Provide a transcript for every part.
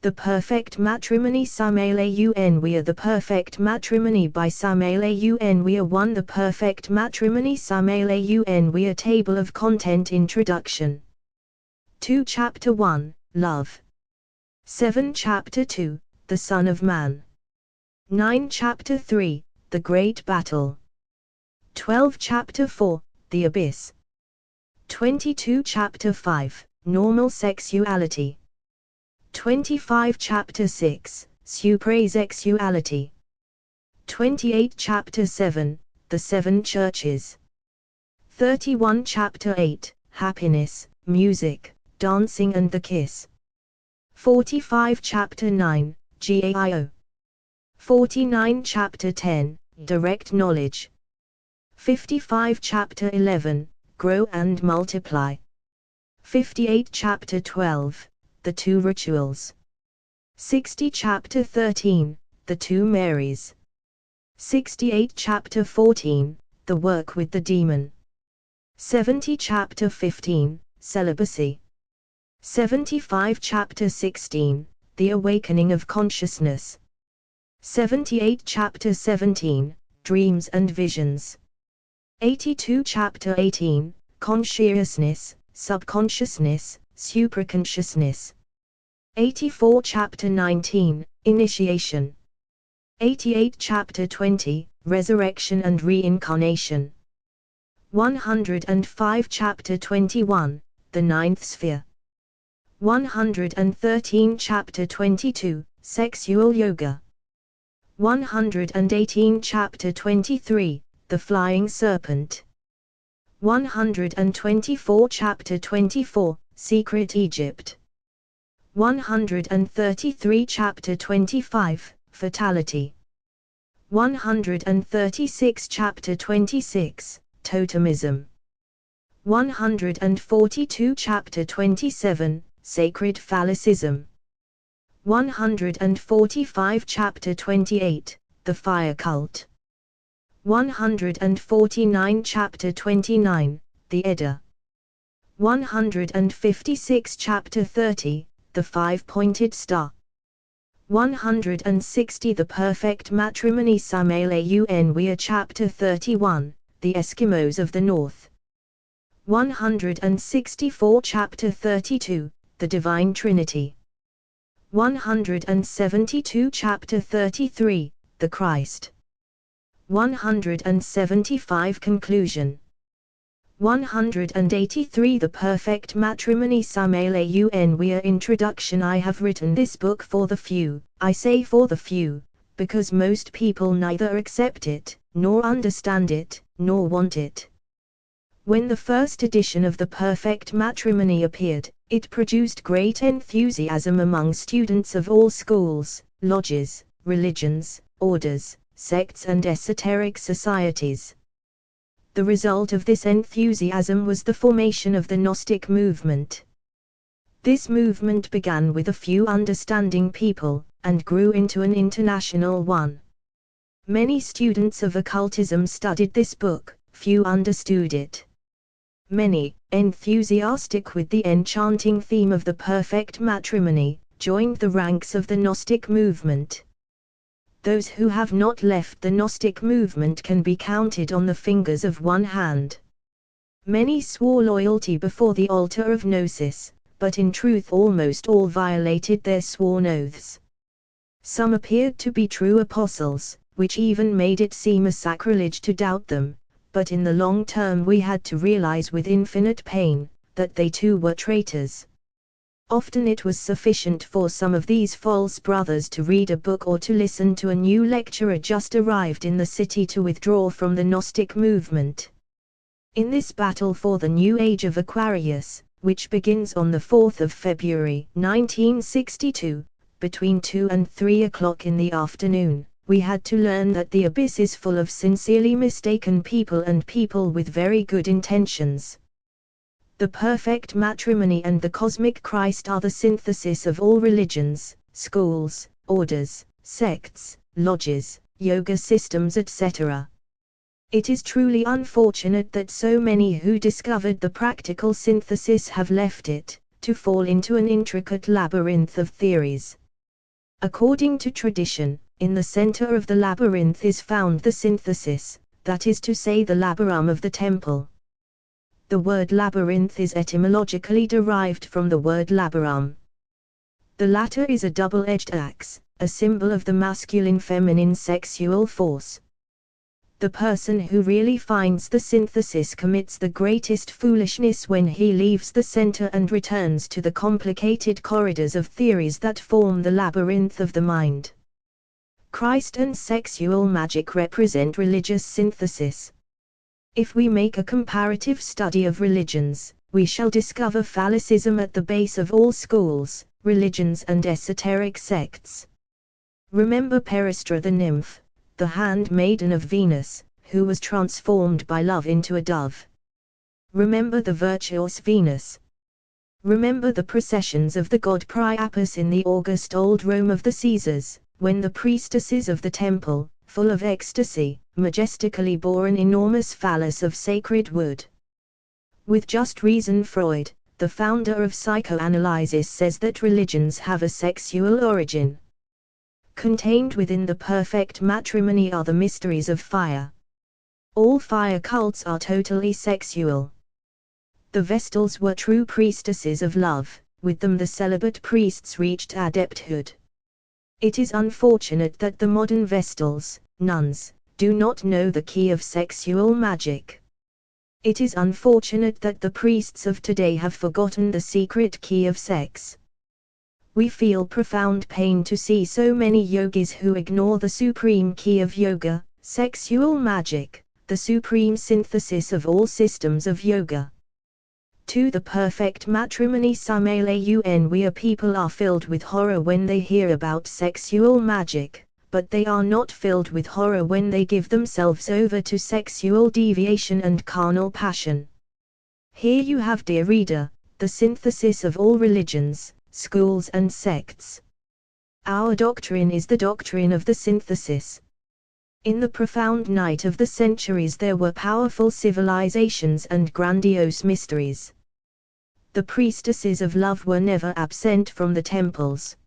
The Perfect Matrimony Samael Weor. The Perfect Matrimony by Samael Weor. 1. The Perfect Matrimony Samael Weor. Table of Content. Introduction. 2. Chapter 1, Love. 7. Chapter 2, The Son of Man. 9. Chapter 3, The Great Battle. 12. Chapter 4, The Abyss. 22. Chapter 5, Normal Sexuality. 25. Chapter 6, Suprasexuality. 28. Chapter 7, The Seven Churches. 31. Chapter 8, Happiness, Music, Dancing and the Kiss. 45. Chapter 9, GAIO. 49. Chapter 10, Direct Knowledge. 55. Chapter 11, Grow and Multiply. 58. Chapter 12, The Two Rituals. 60. Chapter 13, The Two Marys. 68. Chapter 14, The Work with the Demon. 70. Chapter 15, Celibacy. 75. Chapter 16, The Awakening of Consciousness. 78. Chapter 17, Dreams and Visions. 82. Chapter 18, Consciousness, Subconsciousness, Supraconsciousness. 84. Chapter 19, Initiation. 88. Chapter 20, Resurrection and Reincarnation. 105. Chapter 21, The Ninth Sphere. 113. Chapter 22, Sexual Yoga. 118. Chapter 23, The Flying Serpent. 124. Chapter 24, Secret Egypt. 133. Chapter 25, Fatality. 136. Chapter 26, Totemism. 142. Chapter 27, Sacred Phallicism. 145. Chapter 28, The Fire Cult. 149. Chapter 29, The Edda. 156. Chapter 30, The Five-Pointed Star. 160. The Perfect Matrimony Samael Weor. Chapter 31, The Eskimos of the North. 164. Chapter 32, The Divine Trinity. 172. Chapter 33, The Christ. 175. Conclusion. 183. The Perfect Matrimony Samael Weor. Introduction. I have written this book for the few. I say for the few, because most people neither accept it, nor understand it, nor want it. When the first edition of The Perfect Matrimony appeared, it produced great enthusiasm among students of all schools, lodges, religions, orders, sects and esoteric societies. The result of this enthusiasm was the formation of the Gnostic movement. This movement began with a few understanding people, and grew into an international one. Many students of occultism studied this book, few understood it. Many, enthusiastic with the enchanting theme of the perfect matrimony, joined the ranks of the Gnostic movement. Those who have not left the Gnostic movement can be counted on the fingers of one hand. Many swore loyalty before the altar of Gnosis, but in truth almost all violated their sworn oaths. Some appeared to be true apostles, which even made it seem a sacrilege to doubt them, but in the long term we had to realize with infinite pain, that they too were traitors. Often it was sufficient for some of these false brothers to read a book or to listen to a new lecturer just arrived in the city to withdraw from the Gnostic movement. In this battle for the new age of Aquarius, which begins on the 4th of February 1962, between 2 and 3 o'clock in the afternoon, we had to learn that the abyss is full of sincerely mistaken people and people with very good intentions. The perfect matrimony and the cosmic Christ are the synthesis of all religions, schools, orders, sects, lodges, yoga systems, etc. It is truly unfortunate that so many who discovered the practical synthesis have left it, to fall into an intricate labyrinth of theories. According to tradition, in the center of the labyrinth is found the synthesis, that is to say the labyrum of the temple. The word labyrinth is etymologically derived from the word labyrum. The latter is a double-edged axe, a symbol of the masculine-feminine sexual force. The person who really finds the synthesis commits the greatest foolishness when he leaves the center and returns to the complicated corridors of theories that form the labyrinth of the mind. Christ and sexual magic represent religious synthesis. If we make a comparative study of religions, we shall discover phallicism at the base of all schools, religions and esoteric sects. Remember Peristra the nymph, the handmaiden of Venus, who was transformed by love into a dove. Remember the virtuous Venus. Remember the processions of the god Priapus in the august old Rome of the Caesars, when the priestesses of the temple, full of ecstasy, majestically bore an enormous phallus of sacred wood. With just reason Freud, the founder of psychoanalysis, says that religions have a sexual origin. Contained within the perfect matrimony are the mysteries of fire. All fire cults are totally sexual. The Vestals were true priestesses of love, with them the celibate priests reached adepthood. It is unfortunate that the modern Vestals, nuns, do not know the key of sexual magic. It is unfortunate that the priests of today have forgotten the secret key of sex. We feel profound pain to see so many yogis who ignore the supreme key of yoga, sexual magic, the supreme synthesis of all systems of yoga. To the perfect matrimony Samael Weor people are filled with horror when they hear about sexual magic, but they are not filled with horror when they give themselves over to sexual deviation and carnal passion. Here you have, dear reader, the synthesis of all religions, schools and sects. Our doctrine is the doctrine of the synthesis. In the profound night of the centuries there were powerful civilizations and grandiose mysteries. The priestesses of love were never absent from the temples.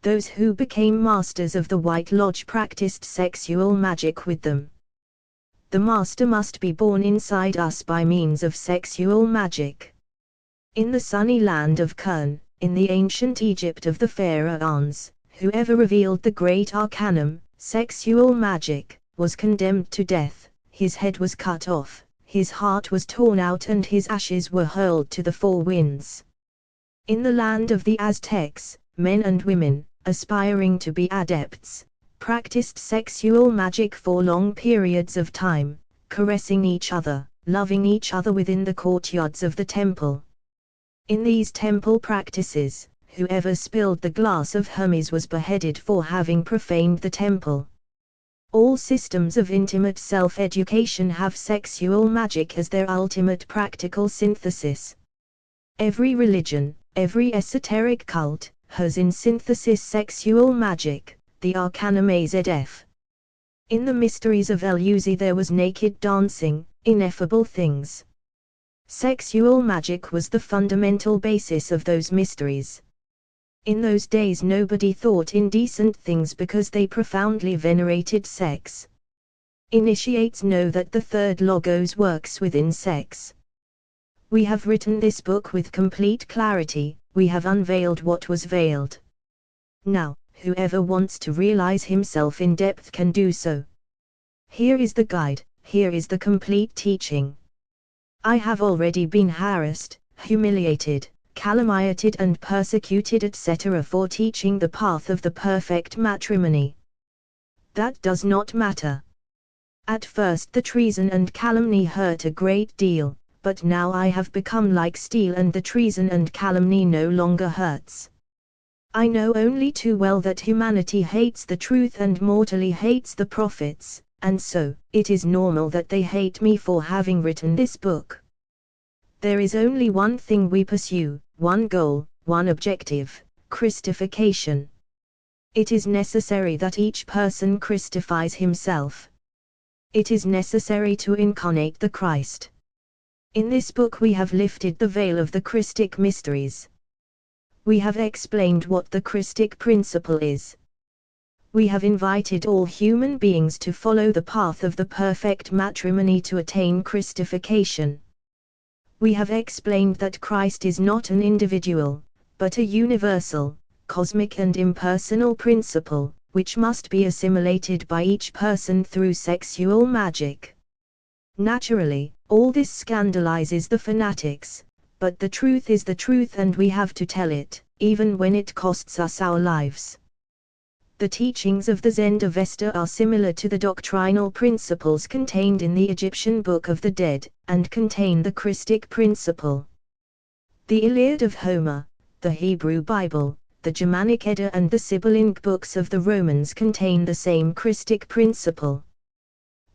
Those who became masters of the White Lodge practiced sexual magic with them. The master must be born inside us by means of sexual magic. In the sunny land of Kern, in the ancient Egypt of the pharaohs, whoever revealed the great arcanum, sexual magic, was condemned to death, his head was cut off, his heart was torn out and his ashes were hurled to the four winds. In the land of the Aztecs, men and women, aspiring to be adepts, practiced sexual magic for long periods of time, caressing each other, loving each other within the courtyards of the temple. In these temple practices, whoever spilled the glass of Hermes was beheaded for having profaned the temple. All systems of intimate self-education have sexual magic as their ultimate practical synthesis. Every religion, every esoteric cult, has in synthesis sexual magic, the arcanum AZF. In the mysteries of Eleusis there was naked dancing, ineffable things. Sexual magic was the fundamental basis of those mysteries. In those days nobody thought indecent things because they profoundly venerated sex. Initiates know that the third logos works within sex. We have written this book with complete clarity, we have unveiled what was veiled. Now, whoever wants to realize himself in depth can do so. Here is the guide, here is the complete teaching. I have already been harassed, humiliated, calumniated and persecuted etc. for teaching the path of the perfect matrimony. That does not matter. At first the treason and calumny hurt a great deal, but now I have become like steel and the treason and calumny no longer hurts. I know only too well that humanity hates the truth and mortally hates the prophets, and so, it is normal that they hate me for having written this book. There is only one thing we pursue, one goal, one objective, Christification. It is necessary that each person Christifies himself. It is necessary to incarnate the Christ. In this book we have lifted the veil of the Christic mysteries. We have explained what the Christic principle is. We have invited all human beings to follow the path of the perfect matrimony to attain Christification. We have explained that Christ is not an individual, but a universal, cosmic and impersonal principle, which must be assimilated by each person through sexual magic. Naturally, all this scandalizes the fanatics, but the truth is the truth and we have to tell it, even when it costs us our lives. The teachings of the Zend-Avesta are similar to the doctrinal principles contained in the Egyptian Book of the Dead, and contain the Christic principle. The Iliad of Homer, the Hebrew Bible, the Germanic Edda and the Sibylline books of the Romans contain the same Christic principle.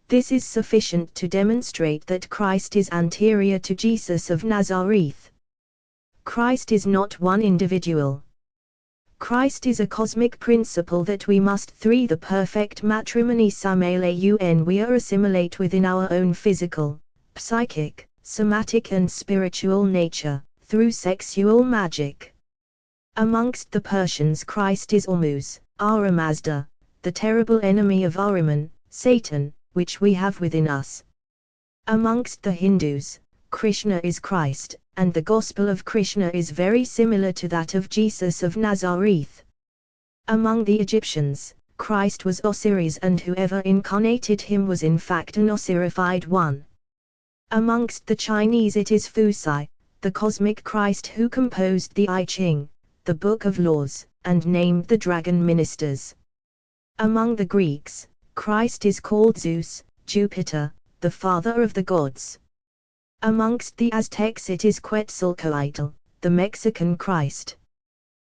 This is sufficient to demonstrate that Christ is anterior to Jesus of Nazareth. Christ is not one individual. Christ is a cosmic principle that we must through the perfect matrimony Samael Weor assimilate within our own physical, psychic, somatic and spiritual nature, through sexual magic. Amongst the Persians Christ is Ormuz, Ahura Mazda, the terrible enemy of Ahriman, Satan, which we have within us. Amongst the Hindus, Krishna is Christ, and the Gospel of Krishna is very similar to that of Jesus of Nazareth. Among the Egyptians, Christ was Osiris and whoever incarnated him was in fact an Osirified one. Amongst the Chinese it is Fusai, the cosmic Christ who composed the I Ching, the Book of Laws, and named the dragon ministers. Among the Greeks, Christ is called Zeus, Jupiter, the father of the gods. Amongst the Aztecs it is Quetzalcoatl, the Mexican Christ.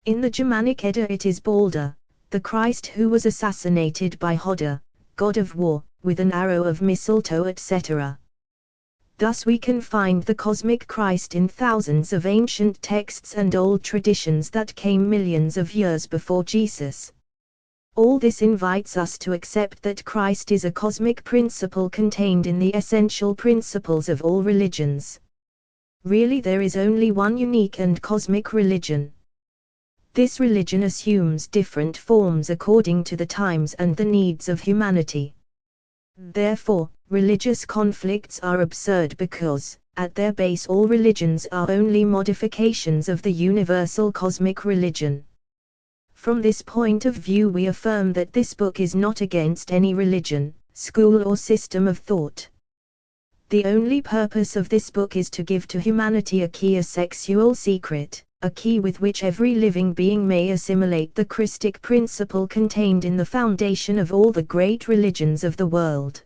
In the Germanic Edda it is Balder, the Christ who was assassinated by Hodor, god of war, with an arrow of mistletoe etc. Thus we can find the cosmic Christ in thousands of ancient texts and old traditions that came millions of years before Jesus. All this invites us to accept that Christ is a cosmic principle contained in the essential principles of all religions. Really there is only one unique and cosmic religion. This religion assumes different forms according to the times and the needs of humanity. Therefore, religious conflicts are absurd because, at their base all religions are only modifications of the universal cosmic religion. From this point of view we affirm that this book is not against any religion, school or system of thought. The only purpose of this book is to give to humanity a sexual secret, a key with which every living being may assimilate the Christic principle contained in the foundation of all the great religions of the world.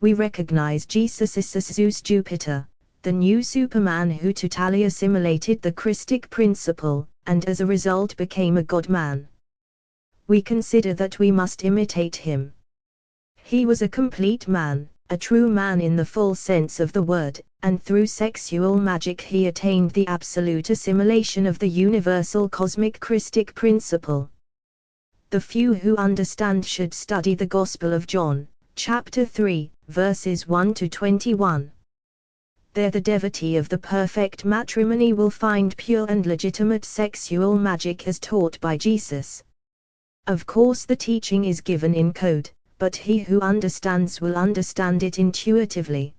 We recognize Jesus as Zeus Jupiter, the new Superman who totally assimilated the Christic principle, and as a result became a God-man. We consider that we must imitate him. He was a complete man, a true man in the full sense of the word, and through sexual magic he attained the absolute assimilation of the universal cosmic Christic principle. The few who understand should study the Gospel of John, chapter 3, verses 1 to 21. There the devotee of the perfect matrimony will find pure and legitimate sexual magic as taught by Jesus. Of course the teaching is given in code, but he who understands will understand it intuitively.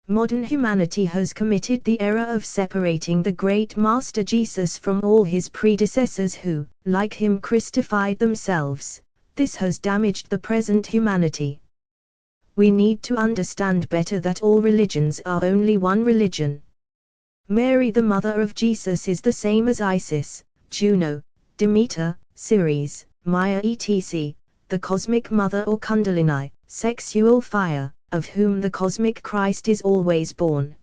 Modern humanity has committed the error of separating the great Master Jesus from all his predecessors who, like him, Christified themselves. This has damaged the present humanity. We need to understand better that all religions are only one religion. Mary the mother of Jesus is the same as Isis, Juno, Demeter, Ceres, Maya etc., the cosmic mother or Kundalini, sexual fire, of whom the cosmic Christ is always born.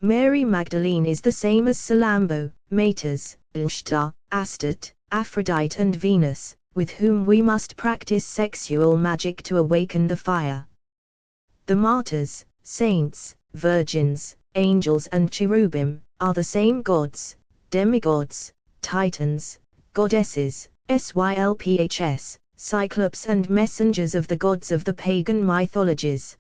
Mary Magdalene is the same as Salambo, Metis, Ishtar, Astarte, Aphrodite and Venus, with whom we must practice sexual magic to awaken the fire. The martyrs, saints, virgins, angels and cherubim, are the same gods, demigods, titans, goddesses, sylphs, cyclops and messengers of the gods of the pagan mythologies.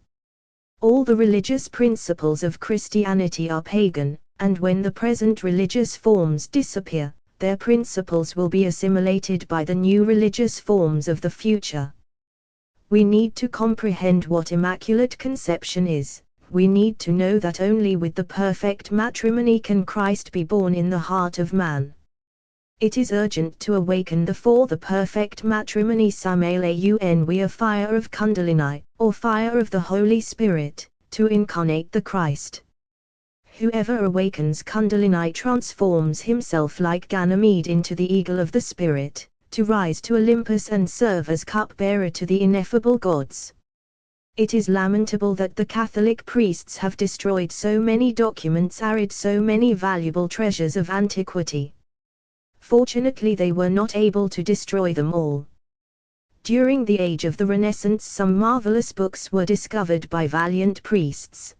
All the religious principles of Christianity are pagan, and when the present religious forms disappear, their principles will be assimilated by the new religious forms of the future. We need to comprehend what Immaculate Conception is. We need to know that only with the perfect matrimony can Christ be born in the heart of man. It is urgent to awaken the perfect matrimony Samael Weor fire of Kundalini, or fire of the Holy Spirit, to incarnate the Christ. Whoever awakens Kundalini transforms himself like Ganymede into the eagle of the Spirit, to rise to Olympus and serve as cupbearer to the ineffable gods. It is lamentable that the Catholic priests have destroyed so many documents, arid so many valuable treasures of antiquity. Fortunately, they were not able to destroy them all. During the age of the Renaissance, some marvelous books were discovered by valiant priests.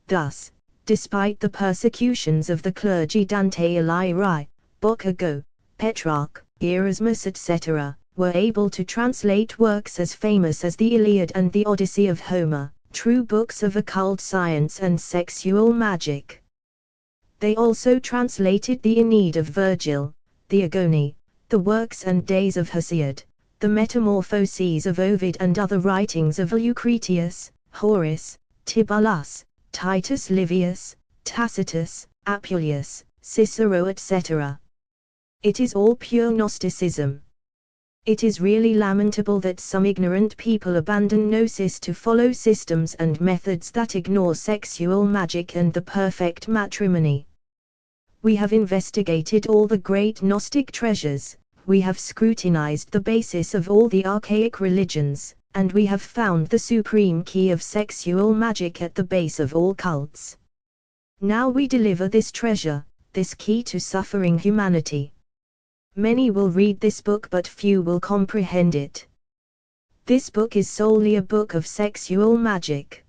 Thus, despite the persecutions of the clergy, Dante Alighieri, Boccago, Petrarch, Erasmus etc., were able to translate works as famous as the Iliad and the Odyssey of Homer, true books of occult science and sexual magic. They also translated the Aeneid of Virgil, the Agony, the works and days of Hesiod, the Metamorphoses of Ovid and other writings of Lucretius, Horace, Tibullus, Titus Livius, Tacitus, Apuleius, Cicero etc. It is all pure Gnosticism. It is really lamentable that some ignorant people abandon Gnosis to follow systems and methods that ignore sexual magic and the perfect matrimony. We have investigated all the great Gnostic treasures, we have scrutinized the basis of all the archaic religions, and we have found the supreme key of sexual magic at the base of all cults. Now we deliver this treasure, this key to suffering humanity. Many will read this book but few will comprehend it. This book is solely a book of sexual magic.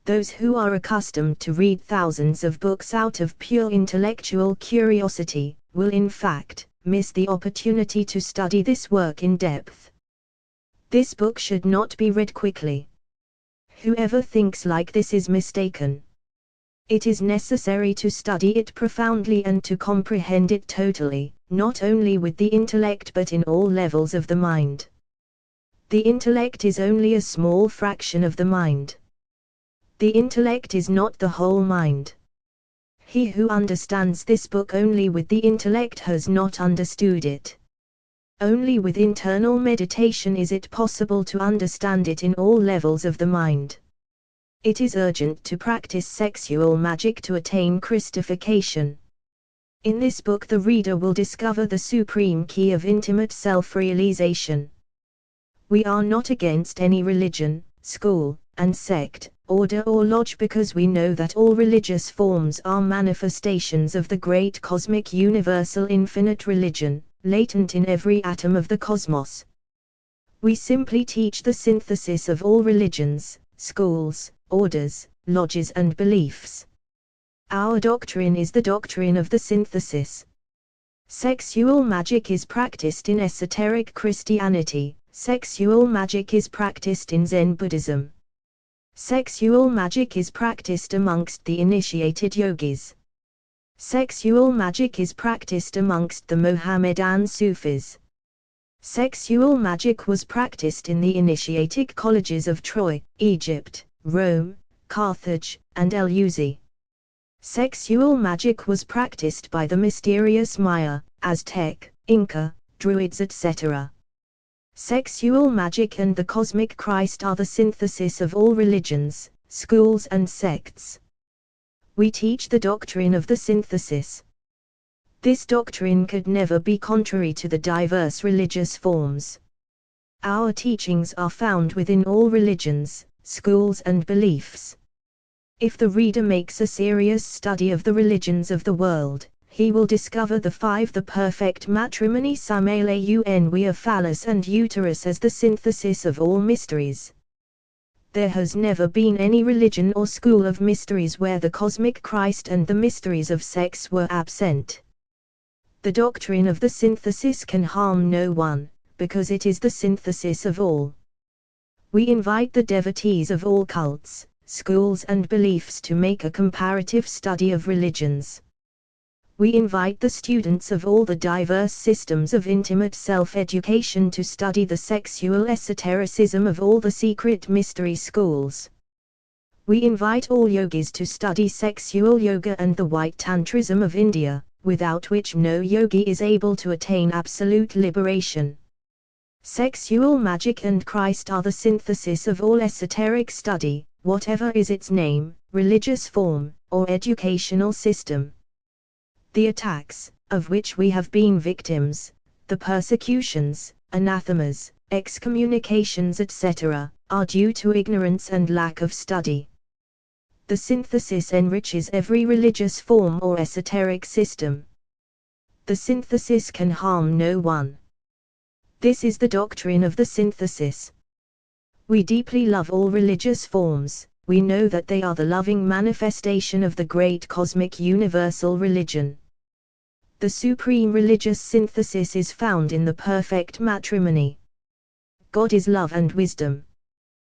Those who are accustomed to read thousands of books out of pure intellectual curiosity, will in fact, miss the opportunity to study this work in depth. This book should not be read quickly. Whoever thinks like this is mistaken. It is necessary to study it profoundly and to comprehend it totally, not only with the intellect but in all levels of the mind. The intellect is only a small fraction of the mind. The intellect is not the whole mind. He who understands this book only with the intellect has not understood it. Only with internal meditation is it possible to understand it in all levels of the mind. It is urgent to practice sexual magic to attain Christification. In this book the reader will discover the supreme key of intimate self-realization. We are not against any religion, school, and sect, order or lodge because we know that all religious forms are manifestations of the great cosmic universal infinite religion, latent in every atom of the cosmos. We simply teach the synthesis of all religions, schools, orders, lodges and beliefs. Our doctrine is the doctrine of the synthesis. Sexual magic is practiced in esoteric Christianity, sexual magic is practiced in Zen Buddhism. Sexual magic is practiced amongst the initiated yogis. Sexual magic is practiced amongst the Mohammedan Sufis. Sexual magic was practiced in the initiatic colleges of Troy, Egypt, Rome, Carthage, and Eleusis. Sexual magic was practiced by the mysterious Maya, Aztec, Inca, Druids etc. Sexual magic and the cosmic Christ are the synthesis of all religions, schools and sects. We teach the doctrine of the synthesis. This doctrine could never be contrary to the diverse religious forms. Our teachings are found within all religions, schools and beliefs. If the reader makes a serious study of the religions of the world, he will discover the perfect matrimony Samael Weor phallus and uterus as the synthesis of all mysteries. There has never been any religion or school of mysteries where the cosmic Christ and the mysteries of sex were absent. The doctrine of the synthesis can harm no one, because it is the synthesis of all. We invite the devotees of all cults, schools and beliefs to make a comparative study of religions. We invite the students of all the diverse systems of intimate self-education to study the sexual esotericism of all the secret mystery schools. We invite all yogis to study sexual yoga and the white tantrism of India, without which no yogi is able to attain absolute liberation. Sexual magic and Christ are the synthesis of all esoteric study, whatever is its name, religious form, or educational system. The attacks, of which we have been victims, the persecutions, anathemas, excommunications etc., are due to ignorance and lack of study. The synthesis enriches every religious form or esoteric system. The synthesis can harm no one. This is the doctrine of the synthesis. We deeply love all religious forms. We know that they are the loving manifestation of the great cosmic universal religion. The supreme religious synthesis is found in the perfect matrimony. God is love and wisdom.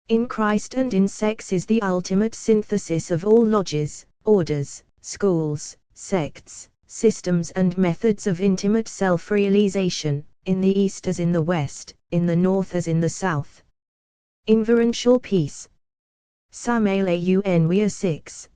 In Christ and in sex is the ultimate synthesis of all lodges, orders, schools, sects, systems and methods of intimate self-realization, in the East as in the West, in the North as in the South. Inferential peace. Samael Weor 6.